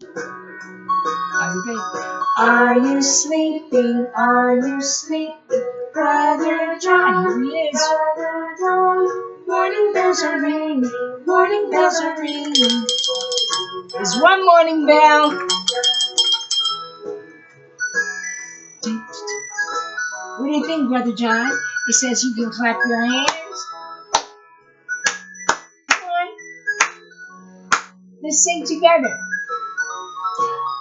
Are you ready? Are you sleeping? Are you sleeping? Brother John, here he is. Brother John, morning bells are ringing, morning bells are ringing. There's one morning bell. What do you think, Brother John? It says you can clap your hands. Come on, let's sing together.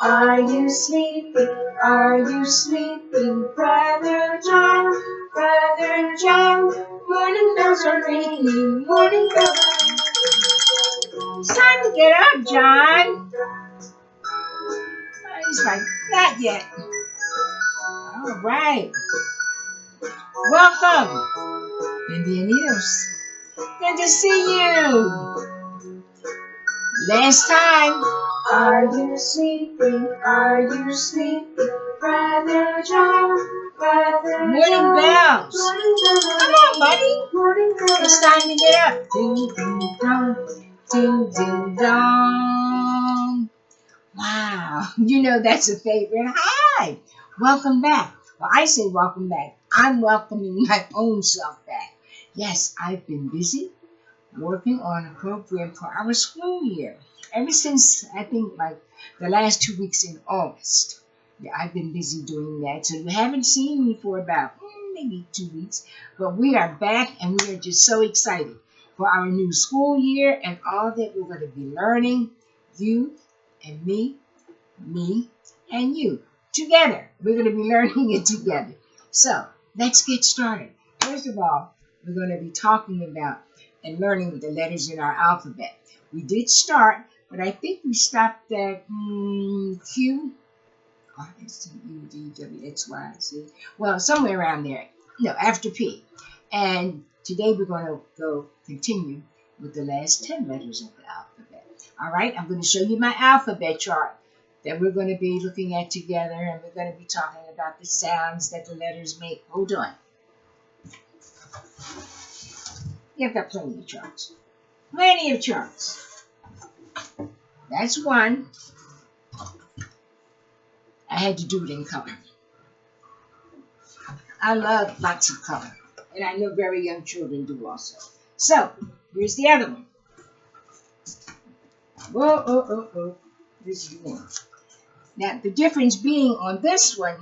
Are you sleeping? Are you sleeping? Brother John, Brother John. Morning bells are ringing, morning bells are ringing. It's time to get up, John. He's like, not yet. All right. Welcome, Bienvenidos. Good to see you. Last time. Are you sleeping? Are you sleeping? Brother John, Brother morning John. Bells. Morning bells. Come on, buddy. Morning bells. It's time to get up. Ding, ding, dong. Ding, ding, dong. Wow. You know that's a favorite. Hi. Welcome back. Well, I say welcome back. I'm welcoming my own self back. Yes, I've been busy working on a program for our school year. Ever since, I think, like the last 2 weeks in August. Yeah, I've been busy doing that. So you haven't seen me for about maybe 2 weeks. But we are back and we are just so excited for our new school year and all that we're going to be learning. You and me and you. Together. We're going to be learning it together. So let's get started. First of all, we're going to be talking about and learning the letters in our alphabet. We did start, but I think we stopped at Q, R, S, T, U, V, W, X, Y, Z. Well, somewhere around there. No, after P. And today we're going to go continue with the last 10 letters of the alphabet. All right, I'm going to show you my alphabet chart that we're going to be looking at together, and we're going to be talking about the sounds that the letters make. Hold on. You've got plenty of charts. Plenty of charts. That's one. I had to do it in color. I love lots of color. And I know very young children do also. So, here's the other one. Whoa, oh, oh, oh. This is one. Now, the difference being on this one,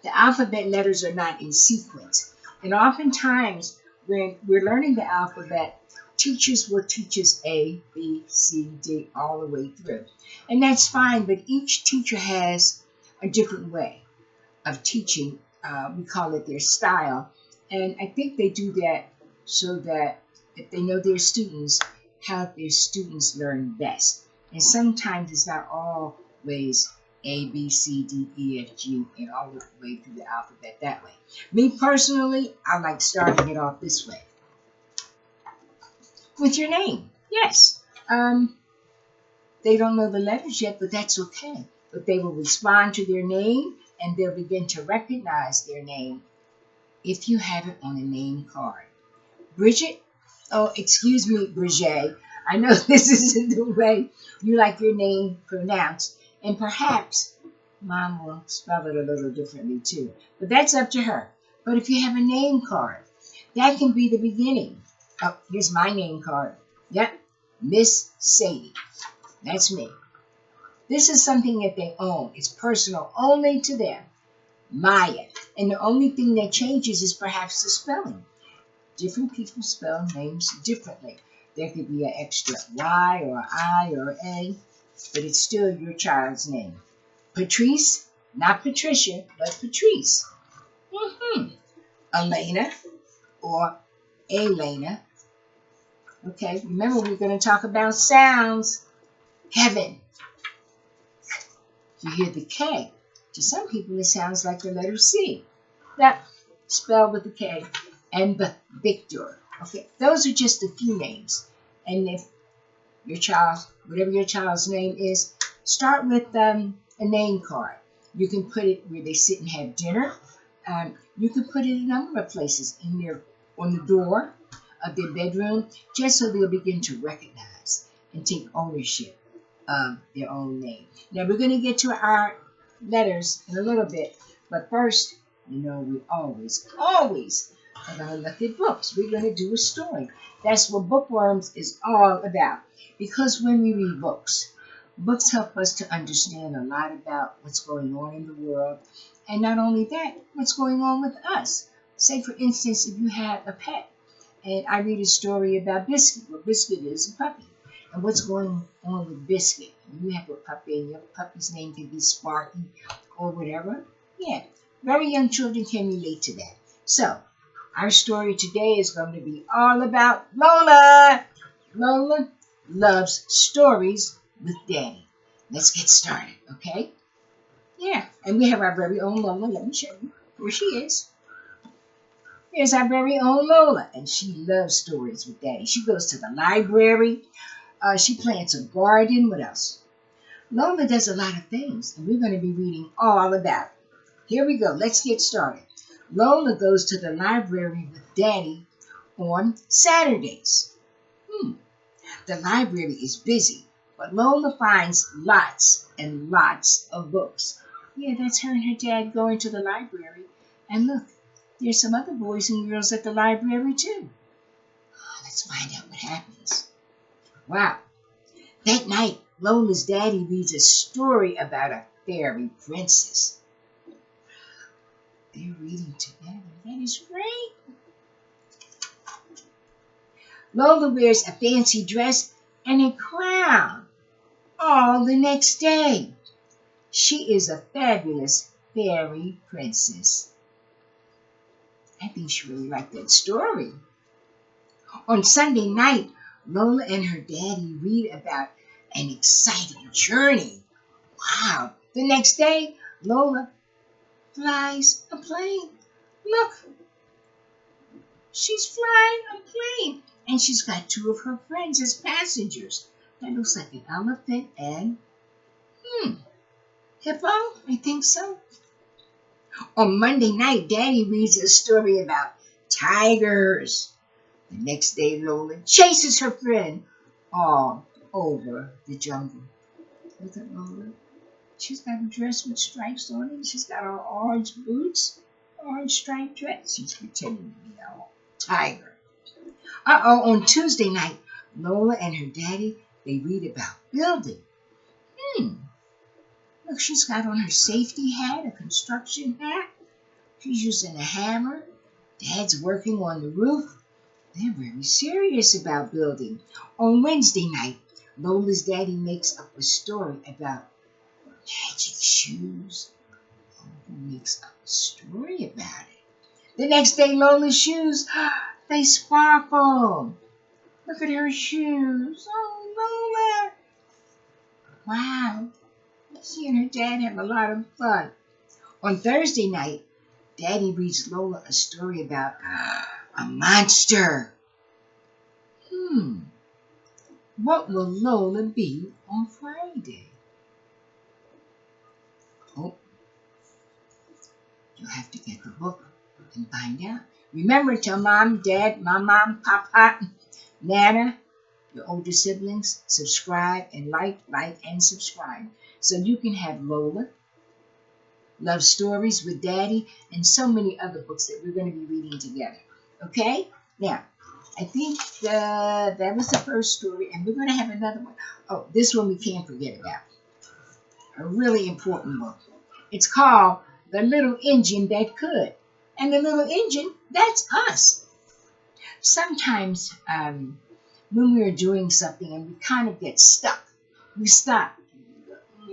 the alphabet letters are not in sequence. And oftentimes, when we're learning the alphabet, teachers will teach us A, B, C, D, all the way through. And that's fine, but each teacher has a different way of teaching. We call it their style. And I think they do that so that if they know their students, how their students learn best. And sometimes it's not always A, B, C, D, E, F, G, and all the way through the alphabet that way. Me personally, I like starting it off this way. With your name, yes. They don't know the letters yet, but that's okay. But they will respond to their name, and they'll begin to recognize their name if you have it on a name card. Bridget, oh, excuse me, Bridget. I know this isn't the way you like your name pronounced, and perhaps Mom will spell it a little differently too. But that's up to her. But if you have a name card, that can be the beginning. Oh, here's my name card. Yep, Miss Sadie. That's me. This is something that they own. It's personal only to them. Maya. And the only thing that changes is perhaps the spelling. Different people spell names differently. There could be an extra Y or I or A, but it's still your child's name. Patrice, not Patricia, but Patrice. Elena or Elena. Okay, remember we're going to talk about sounds. Kevin. You hear the K. To some people it sounds like the letter C. That spelled with the K. And Victor. Okay, those are just a few names. And if your child, whatever your child's name is, start with a name card. You can put it where they sit and have dinner. You can put it in a number of places on the door of their bedroom, just so they'll begin to recognize and take ownership of their own name. Now we're going to get to our letters in a little bit, but first, we always are going to look at books. We're going to do a story. That's what Bookworms is all about. Because when we read books, books help us to understand a lot about what's going on in the world, and not only that, what's going on with us. Say, for instance, if you have a pet, and I read a story about Biscuit. Well, Biscuit is a puppy. And what's going on with Biscuit? You have a puppy, and your puppy's name can be Sparky or whatever. Yeah, very young children can relate to that. So, our story today is going to be all about Lola. Lola Loves Stories with Daddy. Let's get started, okay? Yeah, and we have our very own Lola. Let me show you where she is. Here's our very own Lola, and she loves stories with Daddy. She goes to the library. She plants a garden. What else? Lola does a lot of things, and we're going to be reading all about it. Here we go. Let's get started. Lola goes to the library with Daddy on Saturdays. The library is busy, but Lola finds lots and lots of books. Yeah, that's her and her dad going to the library. And look, there's some other boys and girls at the library too. Let's find out what happens. Wow. That night, Lola's daddy reads a story about a fairy princess. They're reading together. That is great. Lola wears a fancy dress and a crown all the next day. She is a fabulous fairy princess. I think she really liked that story. On Sunday night, Lola and her daddy read about an exciting journey. Wow. The next day, Lola flies a plane. Look, she's flying a plane. And she's got two of her friends as passengers. That looks like an elephant and, hippo? I think so. On Monday night, Daddy reads a story about tigers. The next day, Lola chases her friend all over the jungle. Look at Lola. She's got a dress with stripes on it. She's got her orange boots, orange striped dress. She's pretending to be a tiger. On Tuesday night, Lola and her daddy, they read about building. Look, she's got on her safety hat, a construction hat. She's using a hammer. Dad's working on the roof. They're very serious about building. On Wednesday night, Lola's daddy makes up a story about magic shoes. Oh, who makes up a story about it? The next day, Lola's shoes, they sparkle. Look at her shoes. Oh, Lola. Wow. She and her dad have a lot of fun. On Thursday night, Daddy reads Lola a story about a monster. What will Lola be on Friday? Oh, you'll have to get the book and find out. Remember, tell Mom, Dad, my mom, Papa, Nana, your older siblings, subscribe and like, and subscribe. So you can have Lola Loves Stories with Daddy and so many other books that we're going to be reading together. Okay? Now, I think that was the first story, and we're going to have another one. Oh, this one we can't forget about. A really important book. It's called The Little Engine That Could. And the little engine, that's us. Sometimes when we're doing something and we kind of get stuck, we stop.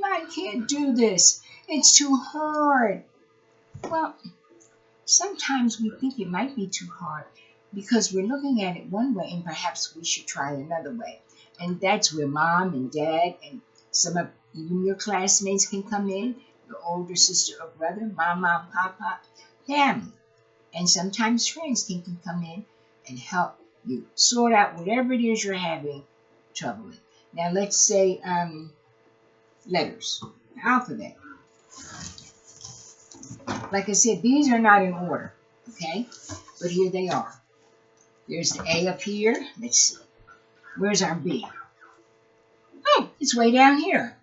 I can't do this. It's too hard. Well, sometimes we think it might be too hard because we're looking at it one way and perhaps we should try another way. And that's where Mom and Dad and some of even your classmates can come in, your older sister or brother, Mama, Papa, family. And sometimes friends can come in and help you sort out whatever it is you're having trouble with. Now let's say letters, alphabet. Like I said, these are not in order, okay? But here they are. There's the A up here. Let's see. Where's our B? Oh, It's way down here.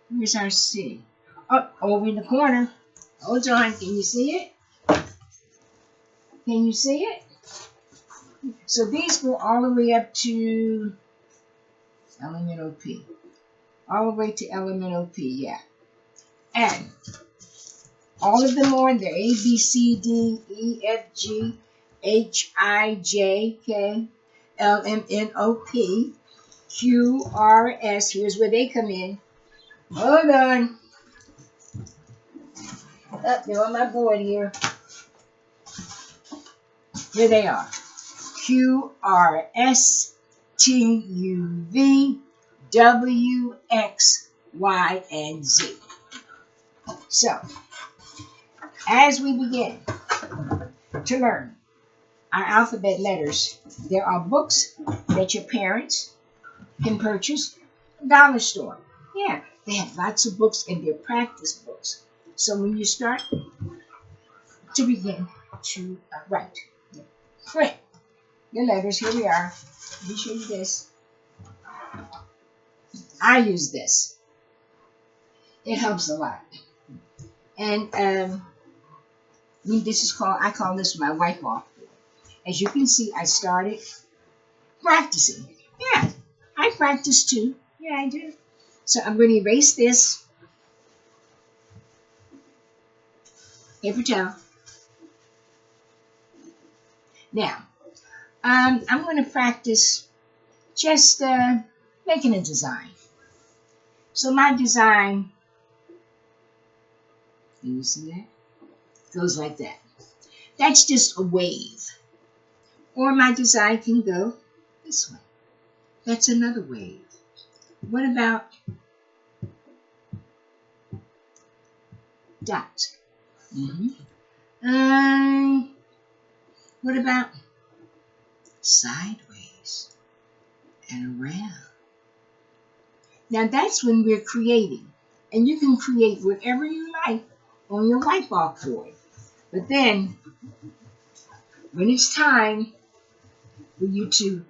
Where's our C? Oh, over in the corner. Hold on. Can you see it? Can you see it? So these go all the way up to elemental P. All the way to elemental P, yeah. And all of them are in there. A, B, C, D, E, F, G, H, I, J, K, L, M, N, O, P, Q, R, S. Here's where they come in. Hold on. Up, they're on my board here. Here they are. Q, R, S, T, U, V, W, X, Y, and Z. So, as we begin to learn our alphabet letters, there are books that your parents can purchase at the dollar store. Yeah, they have lots of books and they're practice books. So when you start to begin to write, print your letters, here we are. Let me show you this. I use this. It helps a lot. And this is called, I call this my wipe off. As you can see, I started practicing. Yeah, I practice too. Yeah, I do. So I'm going to erase this paper towel. Now, I'm going to practice just making a design. So my design, can you see that? Goes like that. That's just a wave. Or my design can go this way. That's another wave. What about dots? What about sideways and around? Now that's when we're creating. And you can create whatever you like on your whiteboard board. But then, when it's time for you to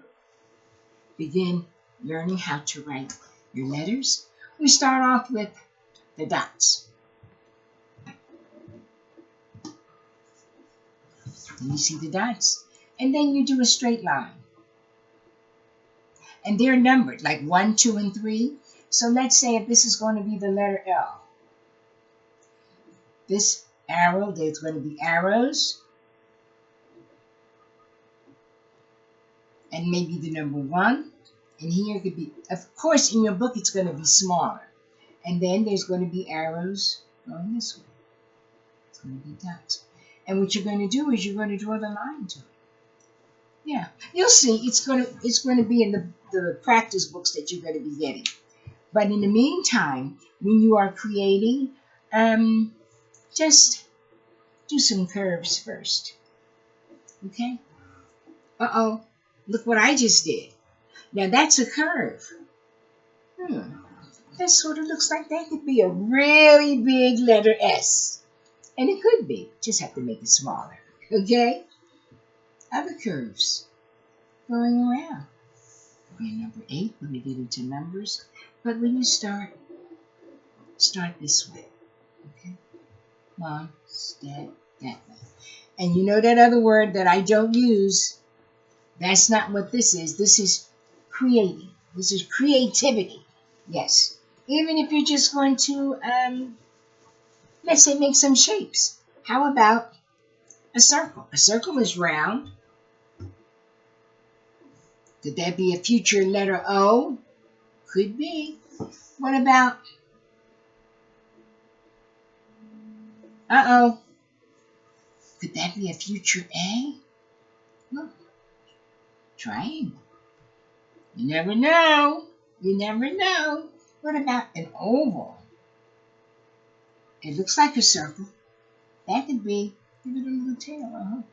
begin learning how to write your letters, we start off with the dots. And you see the dots. And then you do a straight line. And they're numbered, like 1, 2, and 3. So let's say if this is going to be the letter L. This arrow, there's going to be arrows. And maybe the number 1. And here it could be, of course, in your book it's going to be smaller. And then there's going to be arrows going this way. It's going to be dots. And what you're going to do is you're going to draw the line to it. Yeah, you'll see. It's going to be in the practice books that you're going to be getting. But in the meantime, when you are creating, just do some curves first. Okay? Uh-oh. Look what I just did. Now that's a curve. That sort of looks like that could be a really big letter S. And it could be. Just have to make it smaller. Okay? Other curves going around. We're number 8 when we get into numbers. But when you start this way. Okay? One step that way. And you know that other word that I don't use? That's not what this is. This is creating. This is creativity. Yes. Even if you're just going to, let's say, make some shapes. How about a circle? A circle is round. Could that be a future letter O? Could be. What about, could that be a future A? Look, triangle. You never know. You never know. What about an oval? It looks like a circle. That could be, give it a little tail,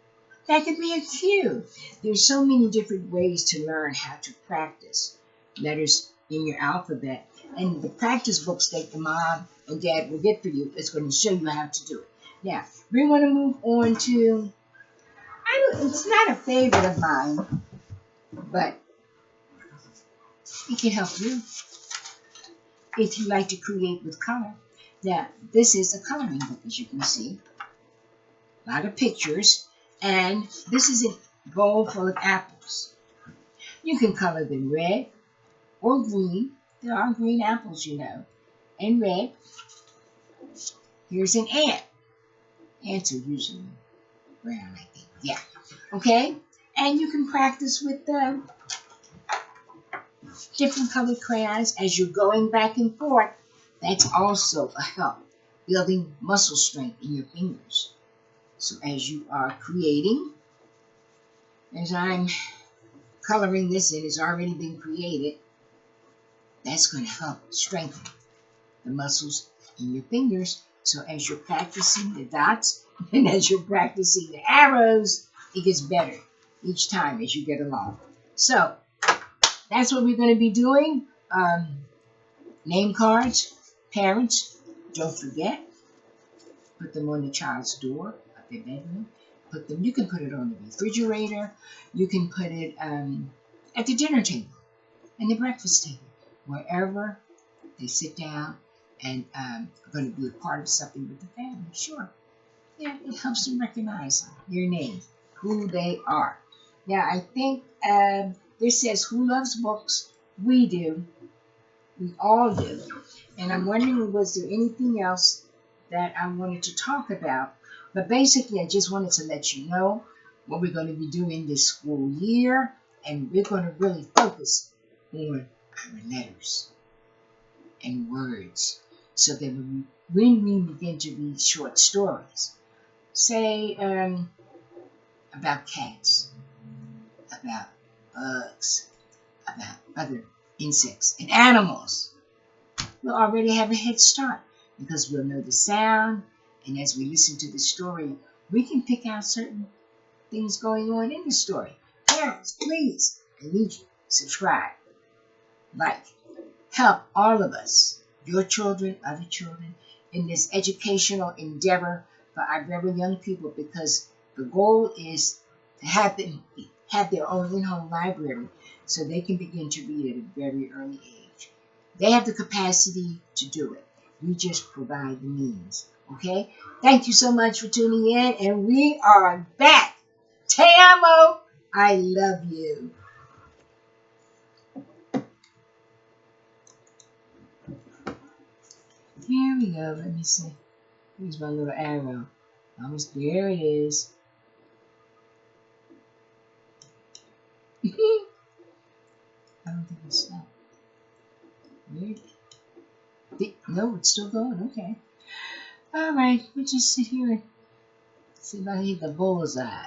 That could be a Q. There's so many different ways to learn how to practice letters in your alphabet. And the practice books that your mom and dad will get for you is going to show you how to do it. Now, we're going to move on to, it's not a favorite of mine, but It can help you if you like to create with color. Now, this is a coloring book, as you can see. A lot of pictures. And this is a bowl full of apples. You can color them red or green. There are green apples, you know, and red. Here's an ant. Ants are usually brown, I think. Yeah. Okay? And you can practice with different colored crayons as you're going back and forth. That's also a help, building muscle strength in your fingers. So as you are creating, as I'm coloring this in, it's already been created, that's going to help strengthen the muscles in your fingers. So as you're practicing the dots and as you're practicing the arrows, it gets better each time as you get along. So that's what we're going to be doing. Name cards, parents, don't forget, put them on the child's door of their bedroom. Put them. You can put it on the refrigerator. You can put it at the dinner table and the breakfast table, wherever they sit down and are going to be a part of something with the family. Sure, yeah, it helps them recognize their name, who they are. Now, I think this says, "Who loves books?" We do. We all do. And I'm wondering, was there anything else that I wanted to talk about? But basically, I just wanted to let you know what we're going to be doing this school year. And we're going to really focus on our letters and words. So that when we begin to read short stories, say about cats, about bugs, about other insects and animals, we'll already have a head start because we'll know the sound, and as we listen to the story, we can pick out certain things going on in the story. Parents, please, I need you. Subscribe, like, help all of us, your children, other children, in this educational endeavor for our very young people, because the goal is to have them have their own in-home library so they can begin to read at a very early age. They have the capacity to do it. We just provide the means. Okay? Thank you so much for tuning in, and we are back. Te amo. I love you. Here we go. Let me see. Here's my little arrow. Almost there it is. I don't think it's stopped. Wait. No, it's still going. Okay. All right. We'll just sit here and see if I hit the bullseye.